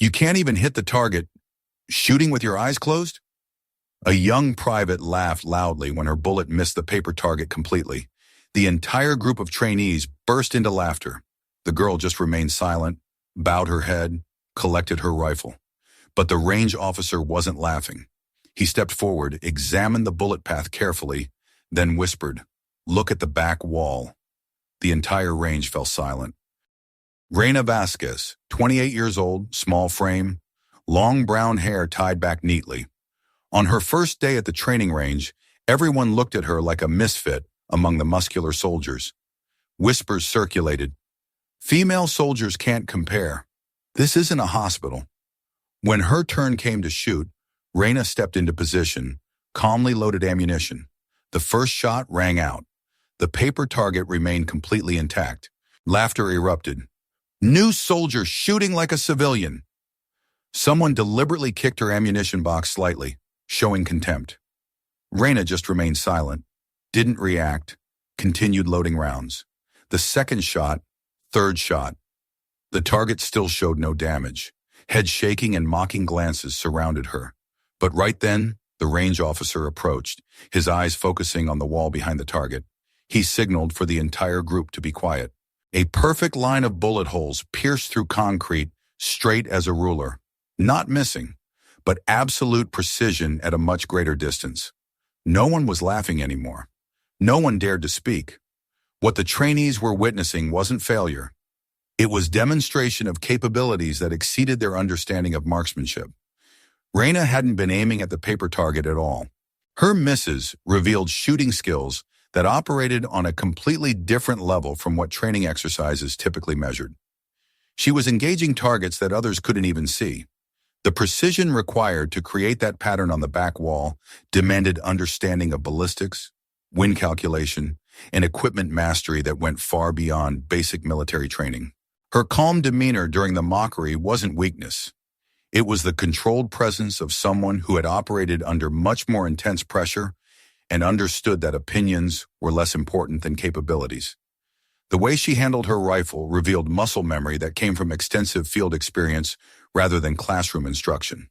You can't even hit the target shooting with your eyes closed? A young private laughed loudly when her bullet missed the paper target completely. The entire group of trainees burst into laughter. The girl just remained silent, bowed her head, collected her rifle. But the range officer wasn't laughing. He stepped forward, examined the bullet path carefully, then whispered, "Look at the back wall." The entire range fell silent. Reina Vasquez, 28 years old, small frame, long brown hair tied back neatly. On her first day at the training range, everyone looked at her like a misfit among the muscular soldiers. Whispers circulated. Female soldiers can't compare. This isn't a hospital. When her turn came to shoot, Reina stepped into position, calmly loaded ammunition. The first shot rang out. The paper target remained completely intact. Laughter erupted. New soldier shooting like a civilian. Someone deliberately kicked her ammunition box slightly, showing contempt. Reina just remained silent, didn't react, continued loading rounds. The second shot, third shot. The target still showed no damage. Head shaking and mocking glances surrounded her. But right then, the range officer approached, his eyes focusing on the wall behind the target. He signaled for the entire group to be quiet. A perfect line of bullet holes pierced through concrete, straight as a ruler. Not missing, but absolute precision at a much greater distance. No one was laughing anymore. No one dared to speak. What the trainees were witnessing wasn't failure. It was demonstration of capabilities that exceeded their understanding of marksmanship. Reina hadn't been aiming at the paper target at all. Her misses revealed shooting skills that operated on a completely different level from what training exercises typically measured. She was engaging targets that others couldn't even see. The precision required to create that pattern on the back wall demanded understanding of ballistics, wind calculation, and equipment mastery that went far beyond basic military training. Her calm demeanor during the mockery wasn't weakness. It was the controlled presence of someone who had operated under much more intense pressure and understood that opinions were less important than capabilities. The way she handled her rifle revealed muscle memory that came from extensive field experience rather than classroom instruction.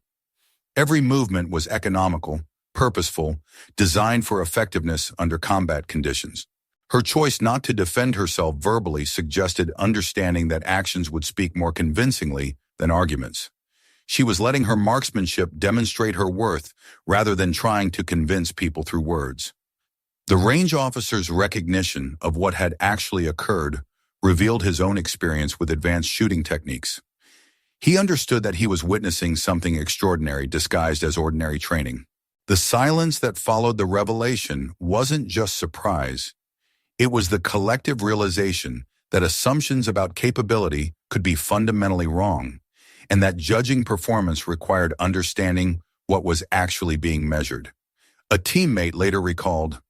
Every movement was economical, purposeful, designed for effectiveness under combat conditions. Her choice not to defend herself verbally suggested understanding that actions would speak more convincingly than arguments. She was letting her marksmanship demonstrate her worth rather than trying to convince people through words. The range officer's recognition of what had actually occurred revealed his own experience with advanced shooting techniques. He understood that he was witnessing something extraordinary disguised as ordinary training. The silence that followed the revelation wasn't just surprise. It was the collective realization that assumptions about capability could be fundamentally wrong, and that judging performance required understanding what was actually being measured. A teammate later recalled,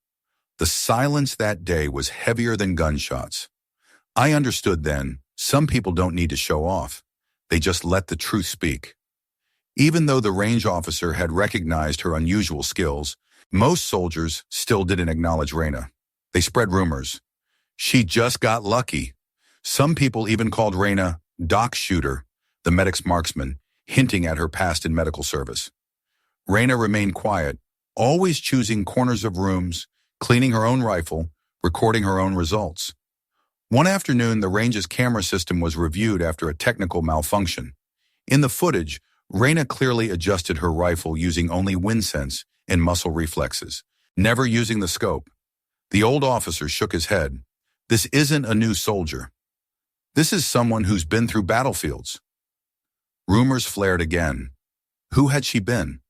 "The silence that day was heavier than gunshots. I understood then, some people don't need to show off. They just let the truth speak." Even though the range officer had recognized her unusual skills, most soldiers still didn't acknowledge Reina. They spread rumors. She just got lucky. Some people even called Reina Doc Shooter, the medic's marksman, hinting at her past in medical service. Reina remained quiet, always choosing corners of rooms, cleaning her own rifle, recording her own results. One afternoon, the range's camera system was reviewed after a technical malfunction. In the footage, Reina clearly adjusted her rifle using only wind sense and muscle reflexes, never using the scope. The old officer shook his head. This isn't a new soldier. This is someone who's been through battlefields. Rumors flared again. Who had she been?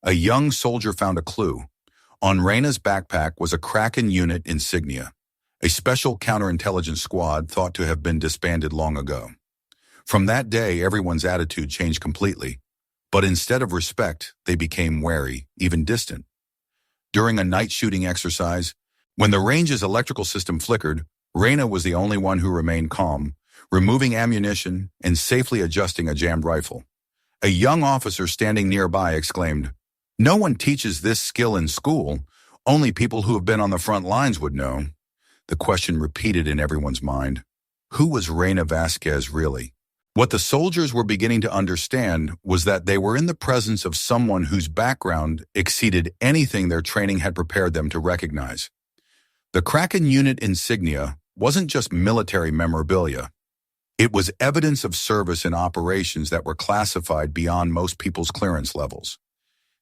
A young soldier found a clue. On Reina's backpack was a Kraken unit insignia, a special counterintelligence squad thought to have been disbanded long ago. From that day, everyone's attitude changed completely. But instead of respect, they became wary, even distant. During a night shooting exercise, when the range's electrical system flickered, Reina was the only one who remained calm, removing ammunition and safely adjusting a jammed rifle. A young officer standing nearby exclaimed, "No one teaches this skill in school. Only people who have been on the front lines would know." The question repeated in everyone's mind. Who was Reina Vasquez really? What the soldiers were beginning to understand was that they were in the presence of someone whose background exceeded anything their training had prepared them to recognize. The Kraken unit insignia wasn't just military memorabilia. It was evidence of service in operations that were classified beyond most people's clearance levels.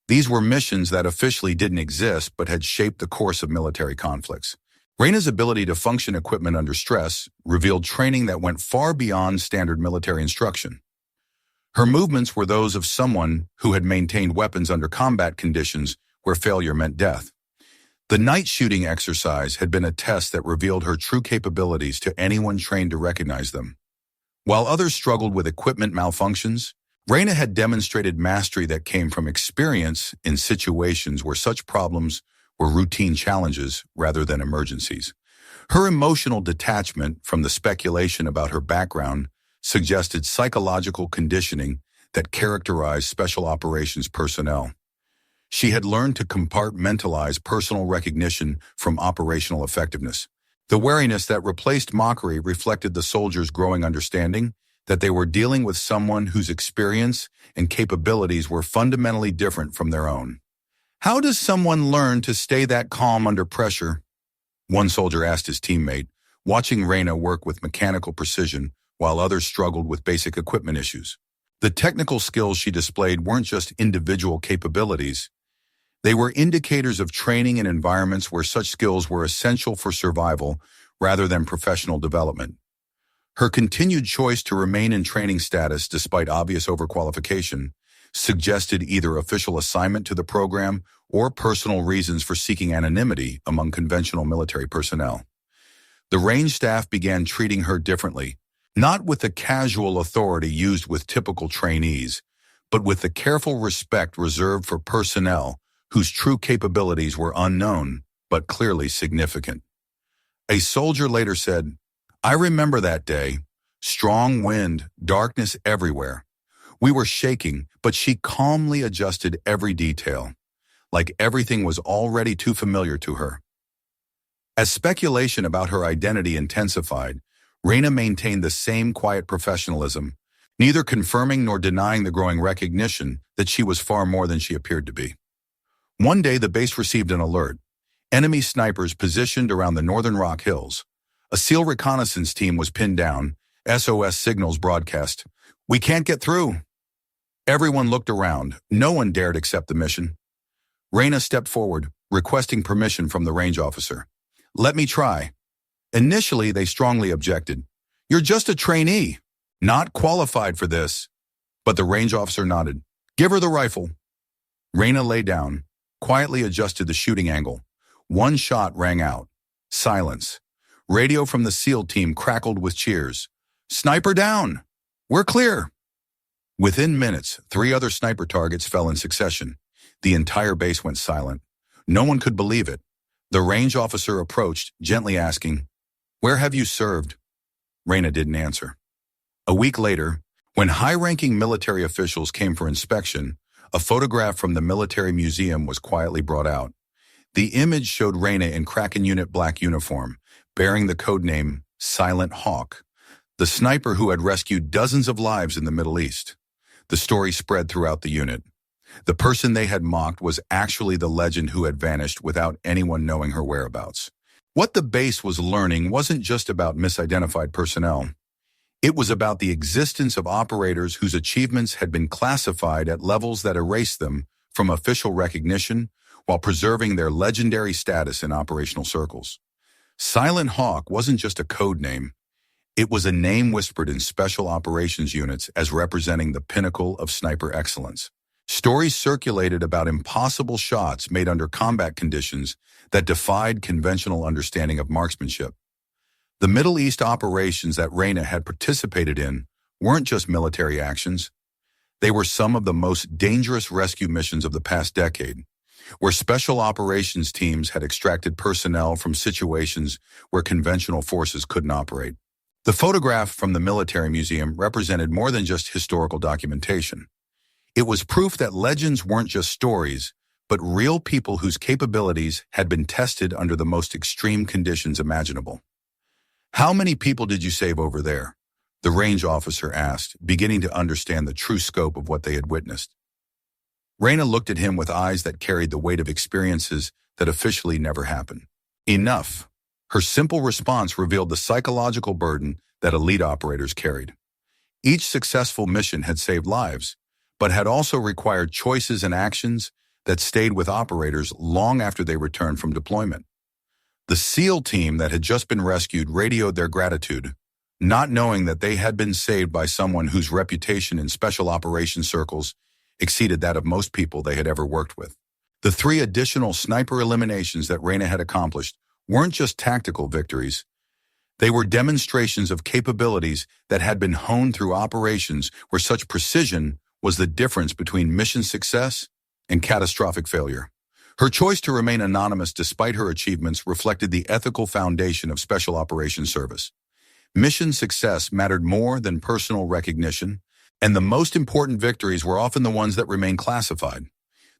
These were missions that officially didn't exist but had shaped the course of military conflicts. Reina's ability to function equipment under stress revealed training that went far beyond standard military instruction. Her movements were those of someone who had maintained weapons under combat conditions where failure meant death. The night shooting exercise had been a test that revealed her true capabilities to anyone trained to recognize them. While others struggled with equipment malfunctions, Reina had demonstrated mastery that came from experience in situations where such problems were routine challenges rather than emergencies. Her emotional detachment from the speculation about her background suggested psychological conditioning that characterized special operations personnel. She had learned to compartmentalize personal recognition from operational effectiveness. The wariness that replaced mockery reflected the soldiers' growing understanding that they were dealing with someone whose experience and capabilities were fundamentally different from their own. "How does someone learn to stay that calm under pressure?" one soldier asked his teammate, watching Reina work with mechanical precision while others struggled with basic equipment issues. The technical skills she displayed weren't just individual capabilities. They were indicators of training in environments where such skills were essential for survival rather than professional development. Her continued choice to remain in training status despite obvious overqualification suggested either official assignment to the program or personal reasons for seeking anonymity among conventional military personnel. The range staff began treating her differently, not with the casual authority used with typical trainees, but with the careful respect reserved for personnel whose true capabilities were unknown but clearly significant. A soldier later said, "I remember that day. Strong wind, darkness everywhere. We were shaking, but she calmly adjusted every detail, like everything was already too familiar to her." As speculation about her identity intensified, Reina maintained the same quiet professionalism, neither confirming nor denying the growing recognition that she was far more than she appeared to be. One day, the base received an alert. Enemy snipers positioned around the northern Rock Hills. A SEAL reconnaissance team was pinned down. SOS signals broadcast. "We can't get through." Everyone looked around. No one dared accept the mission. Reina stepped forward, requesting permission from the range officer. "Let me try." Initially, they strongly objected. "You're just a trainee, not qualified for this." But the range officer nodded. "Give her the rifle." Reina lay down, quietly adjusted the shooting angle. One shot rang out. Silence. Radio from the SEAL team crackled with cheers. "Sniper down! We're clear!" Within minutes, 3 other sniper targets fell in succession. The entire base went silent. No one could believe it. The range officer approached, gently asking, "Where have you served?" Reina didn't answer. A week later, when high-ranking military officials came for inspection, a photograph from the military museum was quietly brought out. The image showed Reina in Kraken Unit black uniform, bearing the codename Silent Hawk, the sniper who had rescued dozens of lives in the Middle East. The story spread throughout the unit. The person they had mocked was actually the legend who had vanished without anyone knowing her whereabouts. What the base was learning wasn't just about misidentified personnel. It was about the existence of operators whose achievements had been classified at levels that erased them from official recognition while preserving their legendary status in operational circles. Silent Hawk wasn't just a code name. It was a name whispered in special operations units as representing the pinnacle of sniper excellence. Stories circulated about impossible shots made under combat conditions that defied conventional understanding of marksmanship. The Middle East operations that Reina had participated in weren't just military actions. They were some of the most dangerous rescue missions of the past decade, where special operations teams had extracted personnel from situations where conventional forces couldn't operate. The photograph from the military museum represented more than just historical documentation. It was proof that legends weren't just stories, but real people whose capabilities had been tested under the most extreme conditions imaginable. "How many people did you save over there?" the range officer asked, beginning to understand the true scope of what they had witnessed. Reina looked at him with eyes that carried the weight of experiences that officially never happened. Enough. Her simple response revealed the psychological burden that elite operators carried. Each successful mission had saved lives, but had also required choices and actions that stayed with operators long after they returned from deployment. The SEAL team that had just been rescued radioed their gratitude, not knowing that they had been saved by someone whose reputation in special operations circles exceeded that of most people they had ever worked with. The 3 additional sniper eliminations that Reina had accomplished weren't just tactical victories. They were demonstrations of capabilities that had been honed through operations where such precision was the difference between mission success and catastrophic failure. Her choice to remain anonymous despite her achievements reflected the ethical foundation of Special Operations Service. Mission success mattered more than personal recognition, and the most important victories were often the ones that remained classified.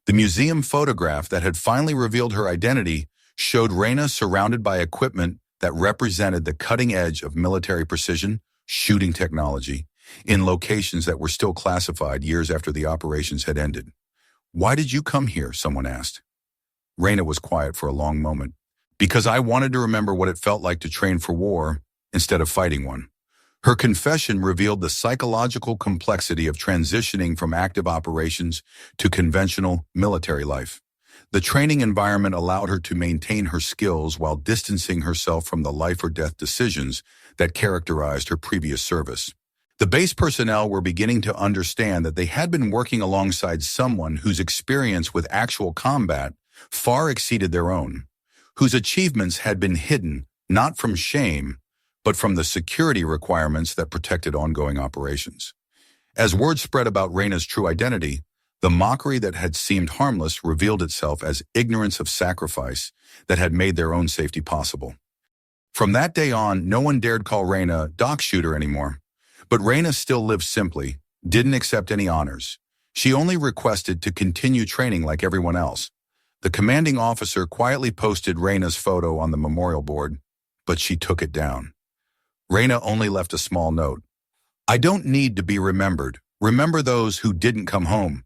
The museum photograph that had finally revealed her identity showed Reina surrounded by equipment that represented the cutting edge of military precision, shooting technology, in locations that were still classified years after the operations had ended. "Why did you come here?" someone asked. Reina was quiet for a long moment. "Because I wanted to remember what it felt like to train for war instead of fighting one." Her confession revealed the psychological complexity of transitioning from active operations to conventional military life. The training environment allowed her to maintain her skills while distancing herself from the life or death decisions that characterized her previous service. The base personnel were beginning to understand that they had been working alongside someone whose experience with actual combat far exceeded their own, whose achievements had been hidden not from shame, but from the security requirements that protected ongoing operations. As word spread about Reina's true identity, the mockery that had seemed harmless revealed itself as ignorance of sacrifice that had made their own safety possible. From that day on, no one dared call Reina Doc Shooter anymore. But Reina still lived simply, didn't accept any honors. She only requested to continue training like everyone else. The commanding officer quietly posted Reina's photo on the memorial board, but she took it down. Reina only left a small note. "I don't need to be remembered. Remember those who didn't come home."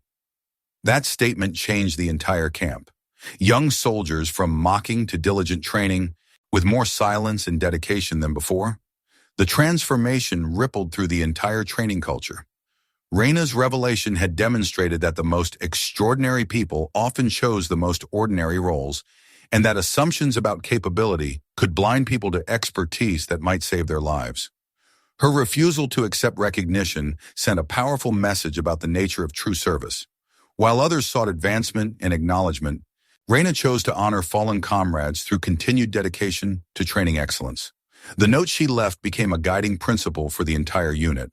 That statement changed the entire camp. Young soldiers from mocking to diligent training, with more silence and dedication than before. The transformation rippled through the entire training culture. Reina's revelation had demonstrated that the most extraordinary people often chose the most ordinary roles, and that assumptions about capability could blind people to expertise that might save their lives. Her refusal to accept recognition sent a powerful message about the nature of true service. While others sought advancement and acknowledgement, Reina chose to honor fallen comrades through continued dedication to training excellence. The note she left became a guiding principle for the entire unit.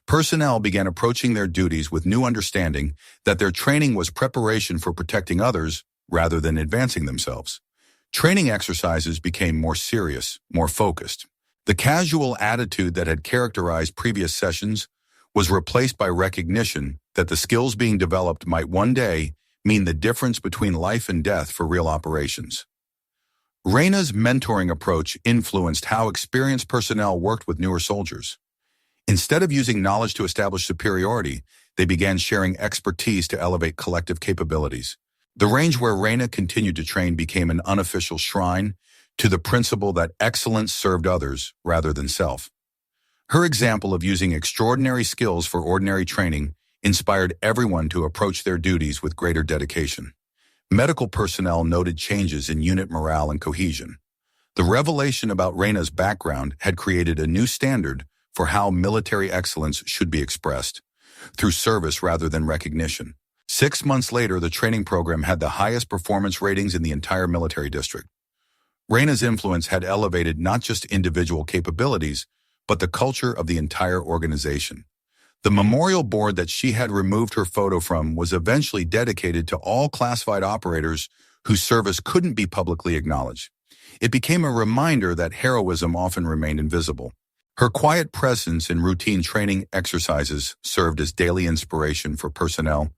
Personnel began approaching their duties with new understanding that their training was preparation for protecting others rather than advancing themselves. Training exercises became more serious, more focused. The casual attitude that had characterized previous sessions was replaced by recognition that the skills being developed might one day mean the difference between life and death for real operations. Reina's mentoring approach influenced how experienced personnel worked with newer soldiers. Instead of using knowledge to establish superiority, they began sharing expertise to elevate collective capabilities. The range where Reina continued to train became an unofficial shrine to the principle that excellence served others rather than self. Her example of using extraordinary skills for ordinary training inspired everyone to approach their duties with greater dedication. Medical personnel noted changes in unit morale and cohesion. The revelation about Reina's background had created a new standard for how military excellence should be expressed, through service rather than recognition. 6 months later, the training program had the highest performance ratings in the entire military district. Reina's influence had elevated not just individual capabilities, but the culture of the entire organization. The memorial board that she had removed her photo from was eventually dedicated to all classified operators whose service couldn't be publicly acknowledged. It became a reminder that heroism often remained invisible. Her quiet presence in routine training exercises served as daily inspiration for personnel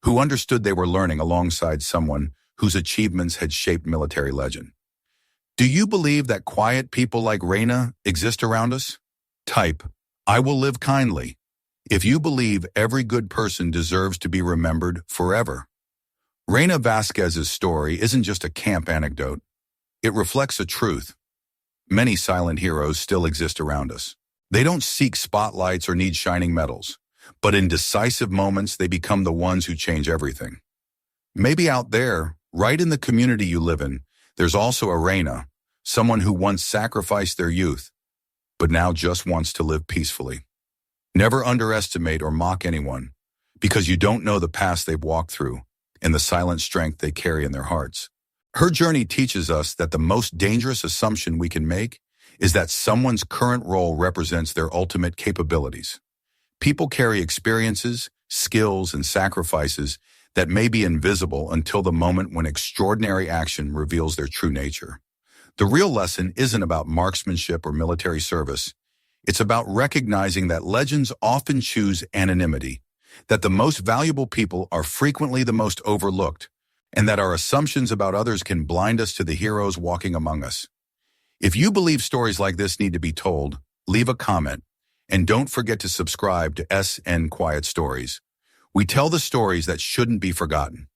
who understood they were learning alongside someone whose achievements had shaped military legend. Do you believe that quiet people like Reina exist around us? Type, I will live kindly. If you believe every good person deserves to be remembered forever. Reina Vasquez's story isn't just a camp anecdote. It reflects a truth. Many silent heroes still exist around us. They don't seek spotlights or need shining medals, but in decisive moments, they become the ones who change everything. Maybe out there, right in the community you live in, there's also a Reina, someone who once sacrificed their youth, but now just wants to live peacefully. Never underestimate or mock anyone, because you don't know the past they've walked through and the silent strength they carry in their hearts. Her journey teaches us that the most dangerous assumption we can make is that someone's current role represents their ultimate capabilities. People carry experiences, skills, and sacrifices that may be invisible until the moment when extraordinary action reveals their true nature. The real lesson isn't about marksmanship or military service. It's about recognizing that legends often choose anonymity, that the most valuable people are frequently the most overlooked, and that our assumptions about others can blind us to the heroes walking among us. If you believe stories like this need to be told, leave a comment, and don't forget to subscribe to SN Quiet Stories. We tell the stories that shouldn't be forgotten.